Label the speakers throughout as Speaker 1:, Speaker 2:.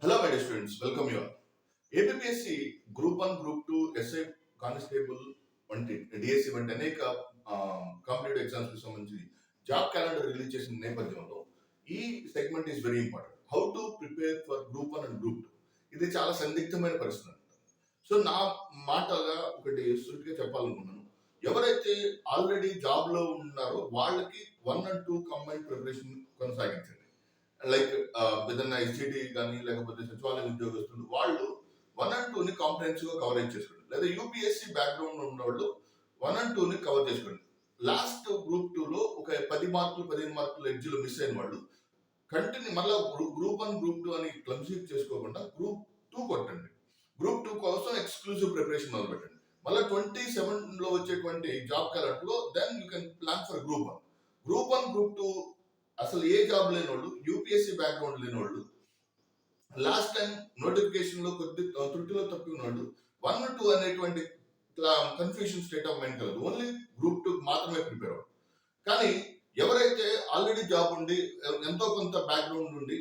Speaker 1: Hello, my dear students. Welcome you all. APSC group 1, group 2, SI constable వంటి DSC వంటి అనేక competitive exams కి సంబంధించి జాబ్ క్యాలెండర్ రిలీజ్ చేసిన నేపథ్యంలో ఈ segment is very important. How to prepare for group 1 and group 2. ఇది చాలా సందిగ్ధమైన పరిస్థితి. సో నా మాటగా ఒకటి సూటిగా చెప్పాలనుకున్నాను. ఎవరైతే ఆల్రెడీ జాబ్ లో ఉన్నారో వాళ్ళకి 1 and 2 కంబైన్డ్ ప్రిపరేషన్ కొనసాగించండి. లైక్ ఏదన్నా ఎస్జిటి కానీ లేకపోతే సచివాలయ ఉద్యోగస్తులు వాళ్ళు 1 and 2 కాంప్రహెన్సివ్ గా కవరేజ్ చేసుకోండి. లేదా యూపీఎస్సి బ్యాక్గ్రౌండ్ ఉన్న వాళ్ళు 1 and 2 కవర్ చేసుకోండి. లాస్ట్ గ్రూప్ 2 లో ఒక 10 మార్కులు 15 మార్కులు ఎడ్జ్లో మిస్ అయిన వాళ్ళు కంటిన్యూ మళ్ళీ గ్రూప్ 1, గ్రూప్ 2 అని కన్సిడర్ చేసుకోకుండా గ్రూప్ 2 కొట్టండి. గ్రూప్ 2 కోసం ఎక్స్క్లూజివ్ ప్రిపరేషన్ మొదలు పెట్టండి. మళ్ళీ 27 లో వచ్చేటువంటి జాబ్ క్యాలెండర్ లో then you can plan for group 1. Group 1, group 2 అసలు ఏ జాబ్ లేని వాళ్ళు, యూపీఎస్సీ బ్యాక్గ్రౌండ్ లేని వాళ్ళు, లాస్ట్ టైం నోటిఫికేషన్ లో కొద్ది త్రుటిలో తప్పి ఉన్నాడు 1, 2 అనేటువంటి కన్ఫ్యూషన్ స్టేట్ ఆఫ్ మైండ్ కలదు. ఓన్లీ గ్రూప్ 2 మాత్రమే ప్రిపేర్ అవ్వదు. కానీ ఎవరైతే ఆల్రెడీ జాబ్ ఉండి ఎంతో కొంత బ్యాక్గ్రౌండ్ ఉండి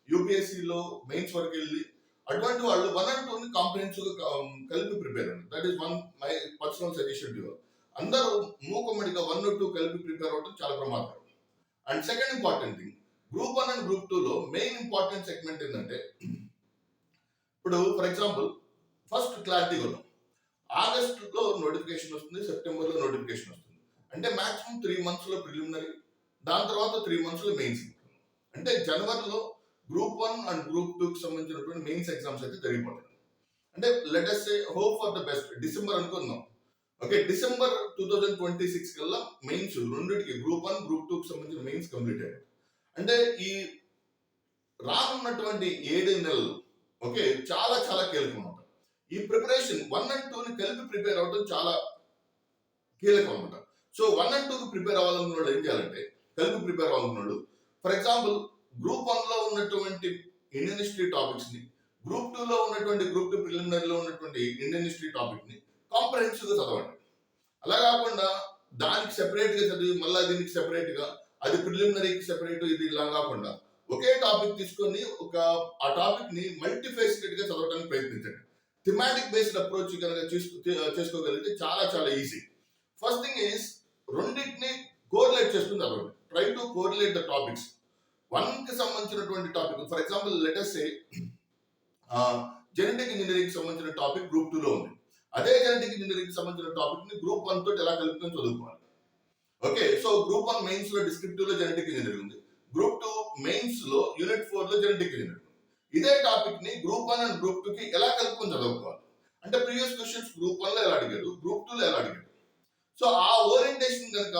Speaker 1: యూపీఎస్సీలో మెయిన్స్ వరకు వెళ్ళి అటువంటి వాళ్ళు 1 and 2 కాంప్రహెన్సివ్ గా కలిపి ప్రిపేర్ అవ్వండి. That is one my personal suggestion to you. అందరూ మూకమ్మడిగా 1 and 2 కలిపి ప్రిపేర్ అవ్వడం చాలా ప్రమాదం. And second important thing, group 1 and group 2 లో మెయిన్ ఇంపార్టెంట్ సెగ్మెంట్ ఏంటంటే, ఇప్పుడు ఫర్ ఎగ్జాంపుల్ ఫస్ట్ క్లారిటీగా ఉన్నాం. ఆగస్టులో నోటిఫికేషన్ వస్తుంది, సెప్టెంబర్లో నోటిఫికేషన్ వస్తుంది. అంటే మాక్సిమం 3 months లో ప్రిలిమినరీ, దాని తర్వాత 3 months లో మెయిన్స్. అంటే జనవరిలో గ్రూప్ 1 అండ్ గ్రూప్ 2 కి సంబంధించినటువంటి మెయిన్స్ ఎగ్జామ్స్ అయితే జరిగిపోతాయి. అంటే let us say hope for the best, December అనుకుందాం. ఓకే, డిసెంబర్ 2026 కల్లా మెయిన్స్ రెండింటికి గ్రూప్ 1, గ్రూప్ 2 కి సంబంధించిన మెయిన్స్ కంప్లీట్ అయ్యాయి. అంటే ఈ రానున్నటువంటి 7 నెలలు ఓకే చాలా చాలా కీలకం అనమాట. ఈ ప్రిపరేషన్ 1 and 2 కలిపి ప్రిపేర్ అవ్వడం చాలా కీలకం అనమాట. సో 1 and 2 ప్రిపేర్ అవ్వాలనుకున్నాడు ఏం చేయాలంటే, కలిపి ప్రిపేర్ అవ్వాలనుకున్నాడు ఫర్ ఎగ్జాంపుల్ గ్రూప్ 1 లో ఉన్నటువంటి ఇండియన్ హిస్టరీ టాపిక్స్ ని, గ్రూప్ 2 లో ఉన్నటువంటి గ్రూప్ 2 ప్రిలిమినరీలో ఉన్నటువంటి ఇండియన్ హిస్టరీ టాపిక్ ని కాంప్రహెన్సివ్ గా చదవండి. అలా కాకుండా దానికి సెపరేట్ గా చదివి మళ్ళీ దీనికి సెపరేట్ గా, అది ప్రిలిమినరీకి సెపరేట్, ఇది ఇలా కాకుండా ఒకే టాపిక్ తీసుకొని ఆ టాపిక్ ని మల్టీఫేసిటెడ్ గా చదవడానికి ప్రయత్నించండి. థిమాటిక్ బేస్డ్ అప్రోచ్ కనుక చేసుకోగలిగితే చాలా చాలా ఈజీ. ఫస్ట్ థింగ్ ఈస్ రెండింటిని కోరిలేట్ చేసుకుని చదవండి. Try to correlate the topics. 1 కి సంబంధించినటువంటి topic for example let us say genetic engineering సంబంధించిన టాపిక్ గ్రూప్ 2 లో ఉంది. అదే జెనెటిక్ ఇంజనీరింగ్ సంబంధించిన టాపిక్ ని గ్రూప్ 1 తోటి ఎలా కలుపుకొని చదువుకోవాలి. ఓకే, సో గ్రూప్ 1 మెయిన్స్ లో డిస్క్రిప్టివ్ లో జెనెటిక్ ఇంజనీరింగ్ ఉంది, గ్రూప్ 2 మెయిన్స్ లో యూనిట్ 4 లో జెనెటిక్ ఇంజనీరింగ్. ఇదే టాపిక్ ని గ్రూప్ 1 అండ్ గ్రూప్ 2 కి ఎలా కలుపుకొని చదువుకోవాలి అంటే, ప్రీవియస్ క్వశ్చన్స్ గ్రూప్ 1 లో ఎలా అడిగాడు, గ్రూప్ 2 లో ఎలా అడిగాడు. సో ఆ ఓరియంటేషన్ కనుక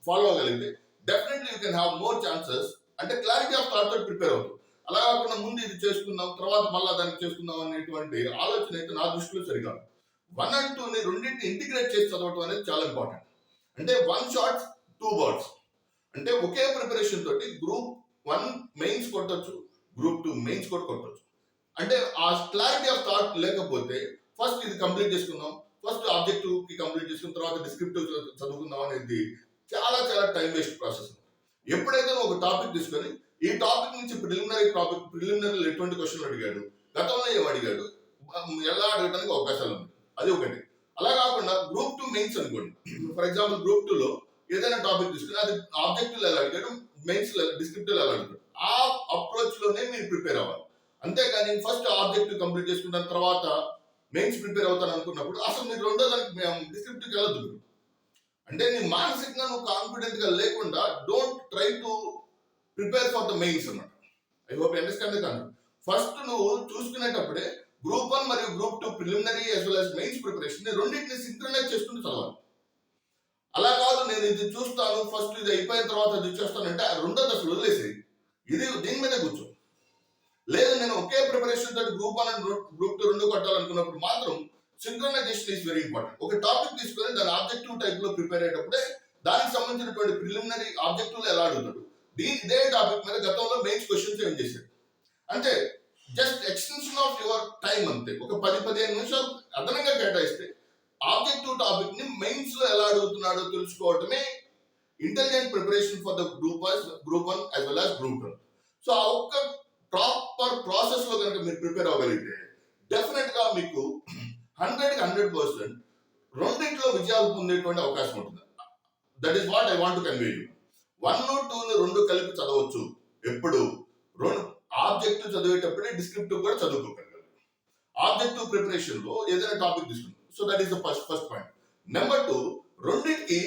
Speaker 1: ఫాలో అవ్వగలిగితే definitely you can have more chances. అంటే క్లారిటీ ఆఫ్ థాట్ తోటి ప్రిపేర్ అవుతుంది. అలా కాకుండా ముందు ఇది చేసుకుందాం తర్వాత మళ్ళీ దానికి చేసుకుందాం అనేటువంటి ఆలోచన అయితే నా దృష్టిలో సరిగా 1 and 2 రెండింటిని ఇంటిగ్రేట్ చేసి చదవటం అనేది చాలా ఇంపార్టెంట్. అంటే 1 shot 2 birds. అంటే ఒకే ప్రిపరేషన్ తోటి గ్రూప్ 1 మెయిన్స్ కొట్టొచ్చు, గ్రూప్ 2 మెయిన్స్ కూడా కొట్టొచ్చు. అంటే ఆ క్లారిటీ ఆఫ్ థాట్ లేకపోతే ఫస్ట్ ఇది కంప్లీట్ చేసుకుందాం, ఫస్ట్ ఆబ్జెక్టివ్ కి కంప్లీట్ చేసుకున్న తర్వాత డిస్క్రిప్టివ్ చదువుకుందాం అనేది చాలా చాలా టైం వేస్ట్ ప్రాసెస్. ఎప్పుడైతే ఒక టాపిక్ తీసుకొని ఈ టాపిక్ నుంచి ప్రిలిమినరీ ఎటువంటి క్వశ్చన్లు అడిగాడు, గతంలో ఏం అడిగాడు, ఎలా అడగడానికి అవకాశాలు ఉన్నాయి, అది ఒకటి. అలా కాకుండా గ్రూప్ 2 మెయిన్స్ అనుకోండి, ఫర్ ఎగ్జాంపుల్ గ్రూప్ 2 లో ఏదైనా టాపిక్ తీసుకుని అది ఆబ్జెక్టివ్ ఎలా అడిగాడు, మెయిన్స్ డిస్క్రిప్టివ్ ఎలా అడిగాడు, ఆ అప్రోచ్ లోనే మీరు ప్రిపేర్ అవ్వాలి. అంతేగాని ఫస్ట్ ఆబ్జెక్టివ్ కంప్లీట్ చేసుకున్న తర్వాత మెయిన్స్ ప్రిపేర్ అవుతాను అనుకున్నప్పుడు అసలు మీరు రెండో దానికి డిస్క్రిప్టివ్ వెళ్ళదు. అంటే నీ మానసికంగా నువ్వు కాన్ఫిడెంట్ గా లేకుండా don't try to prepare for the mains అన్నమాట. I hope understand the concept. First నువ్వు చూసుకునేటప్పుడే గ్రూప్ 1 మరియు group 2 preliminary as well as mains preparation రెండింటిని సింక్రనైజ్ చేసుకుని చదవాలి. అలా కాదు నేను ఇది చూస్తాను ఫస్ట్ ఇది అయిపోయిన తర్వాత అది చేస్తానంటే రెండో దశలు వదిలేసేది, ఇది దీని మీదే కూర్చో. లేదు నేను ఒకే ప్రిపరేషన్ తోటి గ్రూప్ 1 అండ్ గ్రూప్ 2 రెండు కొట్టాలనుకున్నప్పుడు మాత్రం సింక్రనైజేషన్ ఈస్ వెరీ ఇంపార్టెంట్. ఒక టాపిక్ తీసుకొని దాని ఆబ్జెక్టివ్ టైప్ లో ప్రిపేర్ అయ్యేటప్పుడే దానికి సంబంధించినటువంటి ప్రిలిమినరీ ఆబ్జెక్టివ్ ఎలా అడుగుతాడు, ఇదే టాపిక్ మీద గతంలో మెయిన్స్ క్వశ్చన్స్ ఏం చేశాడు. అంటే just extension of your time అంతే. ఒక 10-15 నిమిషాలు అదనంగా కేటాయిస్తే ఆబ్జెక్టివ్ టాపిక్ ని మెయిన్స్ లో ఎలా అడుగుతున్నాడో తెలుసుకోవటమే intelligent preparation for the group 1 as well as group 2. So ఆ ఒక్క ప్రాపర్ ప్రాసెస్ లో కనుక మీరు ప్రిపేర్ అవ్వగలిగితే డెఫినెట్ గా మీకు 100% రెండింటిలో విజయాలు పొందేటువంటి అవకాశం ఉంటుంది. That is what I want to convey you. 1, 2 రెండు కలిపి చదవచ్చు. ఎప్పుడు రెండు ఆబ్జెక్టివ్ చదివేటప్పుడే డిస్క్రిప్టివ్ కూడా చదువుకోగలగాలి. ఆబ్జెక్టివ్ ప్రిపరేషన్ లో ఏదైనా టాపిక్ తీసుకుంటాం. So that is the first point. Number 2, రెండింటికి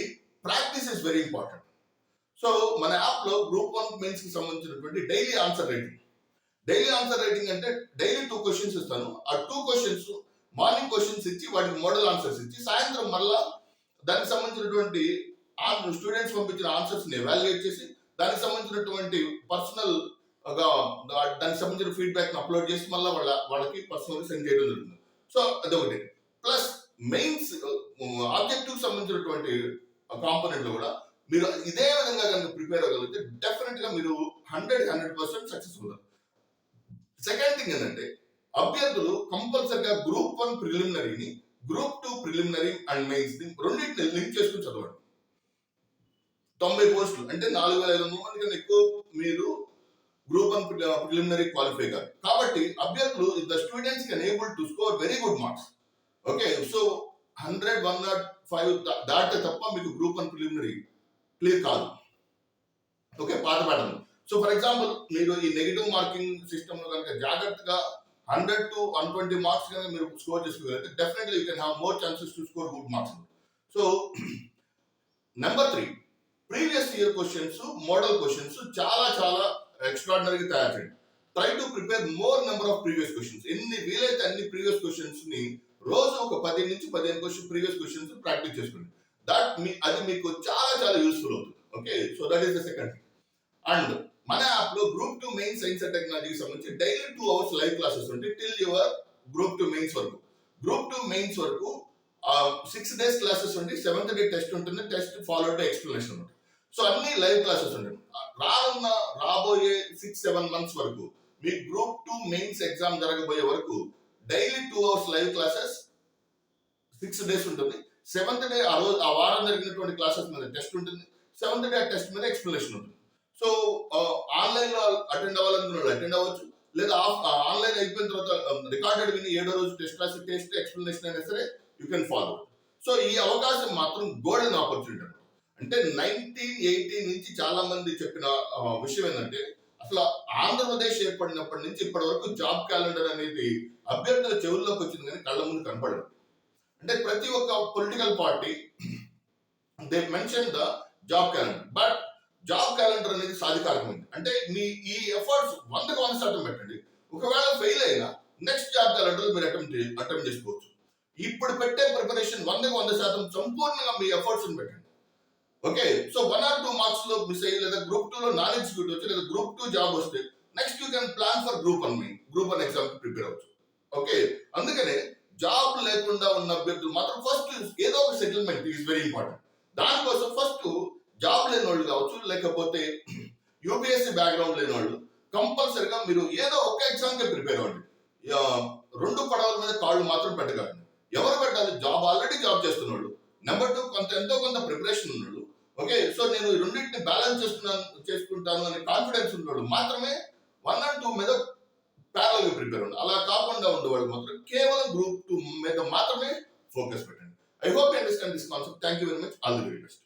Speaker 1: practice is very important. So మన యాప్ లో గ్రూప్ 1 మెయిన్స్ కి సంబంధించినటువంటి డైలీ ఆన్సర్ రైటింగ్ అంటే డైలీ 2 క్వశ్చన్స్ ఇస్తాను. ఆ 2 క్వశ్చన్స్ మార్నింగ్ క్వశ్చన్స్ ఇచ్చి వాటికి మోడల్ ఆన్సర్స్ ఇచ్చి సాయంత్రం మళ్ళా దానికి సంబంధించినటువంటి స్టూడెంట్స్ పంపించిన ఆన్సర్స్ ని ఎవాల్యుయేట్ చేసి దానికి సంబంధించినటువంటి పర్సనల్ గా దానికి సంబంధించిన ఫీడ్బ్యాక్ ని అప్లోడ్ చేసి మళ్ళీ వాళ్ళకి పర్సనల్ సెండ్ చేయడం జరుగుతుంది. సో అదొకటి. ప్లస్ మెయిన్స్ ఆబ్జెక్టివ్ సంబంధించినటువంటి కాంపోనెంట్ లో కూడా మీరు ఇదే విధంగా కనుక ప్రిపేర్ అవ్వగలిగితే డెఫినెట్ గా మీరు 100% సక్సెస్ అవుతారు. సెకండ్ థింగ్ ఏంటంటే అభ్యర్థులు కంపల్సరిగా గ్రూప్ 1 ప్రిలిమినరీని, గ్రూప్ 2 ప్రిలిమినరీ అండ్ మెయిన్స్ రెండింటిని లింక్ చేసుకుని చదవండి. 90 పోస్టులు అంటే 4,500 మంది కన్నా ఎక్కువ మీరు గ్రూప్ 1 ప్రిలిమినరీ క్వాలిఫై కాదు. కాబట్టి అభ్యర్థులు the students can able to score very good marks. Okay, so 100, 105 దాటే తప్ప మీకు గ్రూప్ 1 ప్రిలిమినరీ క్లియర్ కాదు. ఓకే, పాత ప్యాటర్న్. సో ఫర్ ఎగ్జాంపుల్ మీరు ఈ నెగిటివ్ మార్కింగ్ సిస్టమ్ లో కనుక జాగ్రత్తగా 100 to 120 మార్క్స్ కనుక మీరు స్కోర్ చేసుకోగలిగితే definitely you can have more chances to score good marks. So number 3, previous year questions, model questions చాలా చాలా ఎక్స్ట్రాడినరీగా తయారు చేయండి. Try to prepare more number of previous questions. ఎన్ని వీలైతే అన్ని ప్రీవియస్ క్వశ్చన్స్ ని రోజు ఒక 10 నుంచి 15 ప్రీవియస్ క్వశ్చన్స్ ప్రాక్టీస్ చేసుకోండి. అది మీకు చాలా చాలా యూస్ఫుల్ అవుతుంది. Okay, so that is the second. And మన యాప్ లో గ్రూప్ 2 మెయిన్ సైన్స్ అండ్ టెక్నాలజీకి సంబంధించి డైలీ 2 hours లైవ్ క్లాసెస్ ఉంటాయి టిల్ యువర్ గ్రూప్ 2 మెయిన్స్ వరకు. గ్రూప్ 2 మెయిన్స్ వరకు 6 days క్లాసెస్ ఉంటాయి. 7th day టెస్ట్ ఉంటుంది. టెస్ట్ ఫాలోడ్ బై ఎక్స్ప్లెనేషన్ ఉంటుంది. సో అన్ని లైవ్ క్లాసెస్ ఉంటాయి. రాబోయే 6-7 months వరకు మీ గ్రూప్ 2 మెయిన్స్ ఎగ్జామ్ జరగబోయే వరకు daily 2 hours live classes 6 days ఉంటుంది. 7th day ఆ వారం జరిగినటువంటి క్లాసెస్ మీద టెస్ట్ ఉంటుంది. 7th day ఆ టెస్ట్ మీద ఎక్స్ప్లెనేషన్ ఉంటుంది. సో ఆన్లైన్ లో అటెండ్ అవ్వాలనుకున్న వాళ్ళు అటెండ్ అవ్వచ్చు, లేదా ఆన్లైన్ అయిపోయిన తర్వాత రికార్డెడ్ విని 7వ రోజు టెస్ట్ రాసి టెస్ట్ ఎక్స్ప్లెనేషన్ అయినా సరే యూ కెన్ ఫాలో. సో ఈ అవకాశం మాత్రం గోల్డెన్ ఆపర్చునిటీ. అంటే 1980 నుంచి చాలా మంది చెప్పిన విషయం ఏంటంటే అసలు ఆంధ్రప్రదేశ్ ఏర్పడినప్పటి నుంచి ఇప్పటి వరకు జాబ్ క్యాలెండర్ అనేది అభ్యర్థుల చెవుల్లోకి వచ్చింది కానీ కళ్ళ ముందు కనపడదు. అంటే ప్రతి ఒక్క political party they mention the job calendar, but job calendar అనేది సాధికారమైంది. అంటే మీ ఈ ఎఫర్ట్స్ 100% పెట్టండి. ఒకవేళ ఫెయిల్ అయినా నెక్స్ట్ జాబ్ క్యాలెండర్ మీరు అటెంప్ట్ చేసుకోవచ్చు. ఇప్పుడు పెట్టే ప్రిపరేషన్ 100% సంపూర్ణంగా మీ ఎఫర్ట్స్ పెట్టండి. ఓకే, సో 1 or 2 మార్క్స్ లో మిస్ అయ్యి లేదా గ్రూప్ 2 లో నాన్ ఎగ్జిక్యూటివ్ వచ్చి లేదా గ్రూప్ 2 జాబ్ వస్తే next you can plan for group 1 exam prepare అవ్వచ్చు. ఓకే, అందుకనే జాబ్ లేకుండా ఉన్న అభ్యర్థులు మాత్రం ఫస్ట్ ఏదో ఒక సెటిల్మెంట్ ఈజ్ వెరీ ఇంపార్టెంట్. దానికోసం ఫస్ట్ జాబ్ లేని వాళ్ళు కావచ్చు, లేకపోతే యూపీఎస్సీ బ్యాక్గ్రౌండ్ లేని వాళ్ళు కంపల్సరిగా మీరు ఏదో ఒక ఎగ్జామ్ కి ప్రిపేర్ అవ్వండి. 2 పడవల మీద కాళ్ళు మాత్రం పెట్టగలండి. ఎవరు పెట్టాలి? ఆల్రెడీ జాబ్ చేస్తున్నాడు. నెంబర్ 2 ఎంతో కొంత ప్రిపరేషన్ ఉన్నాడు. ఓకే, సో నేను ఈ రెండింటిని బ్యాలెన్స్ చేసుకుంటాను అనే కాన్ఫిడెన్స్ ఉన్నాడు మాత్రమే 1 and 2 మీద ప్యారల్ గా ప్రిపేర్ అవ్వండి. అలా కాకుండా ఉండేవాళ్ళు మాత్రం కేవలం గ్రూప్ 2 మీద మాత్రమే ఫోకస్ పెట్టండి. I hope you understand this concept. Thank you very much. All the very best.